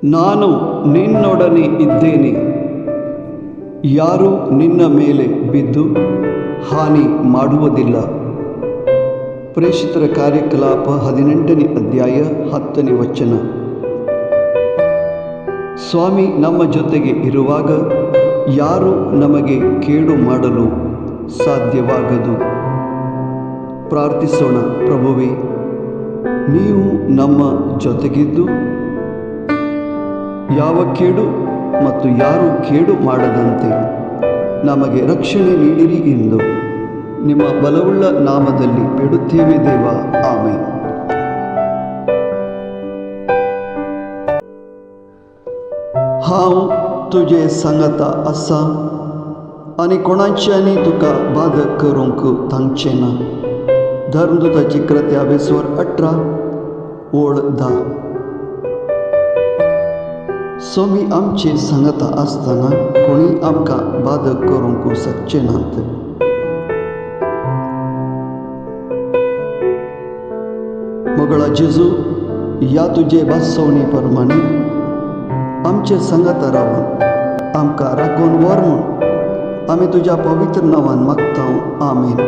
ನಾನು ನಿನ್ನೊಡನೆ ಇದ್ದೇನೆ. ಯಾರೂ ನಿನ್ನ ಮೇಲೆ ಬಿದ್ದು ಹಾನಿ ಮಾಡುವುದಿಲ್ಲ. ಪ್ರೇಷಿತರ ಕಾರ್ಯಕಲಾಪ 18ನೇ ಅಧ್ಯಾಯ 10ನೇ ವಚನ. ಸ್ವಾಮಿ ನಮ್ಮ ಜೊತೆಗೆ ಇರುವಾಗ ಯಾರೂ ನಮಗೆ ಕೇಡು ಮಾಡಲು ಸಾಧ್ಯವಾಗದು. ಪ್ರಾರ್ಥಿಸೋಣ. ಪ್ರಭುವೇ, ನೀವು ನಮ್ಮ ಜೊತೆಗಿದ್ದು ಯಾವ ಕೇಡು ಮತ್ತು ಯಾರೂ ಕೇಡು ಮಾಡದಂತೆ ನಮಗೆ ರಕ್ಷಣೆ ನೀಡಿರಿ ಎಂದು ನಿಮ್ಮ ಬಲವುಳ್ಳ ನಾಮದಲ್ಲಿ ಬೇಡುತ್ತೇವೆ ದೇವ. ಆಮೆನ್. हांव तुजे सांगता आसा आनी कोणाच्यानी तुका बाधक करूंक थांबचें ना. धर्मदूताची कृत्या 18 ओळ 10. स्वामी आमचे सांगता आसतना कोणी आमकां बाधक करूंक शकचे नात. मोगळा जेजू, या तुजे भासवणी प्रमाणे आमचे संगत रावन आमकां राखून व्हर म्हूण आमी तुज्या पवित्र नांवान मागता. आमेन.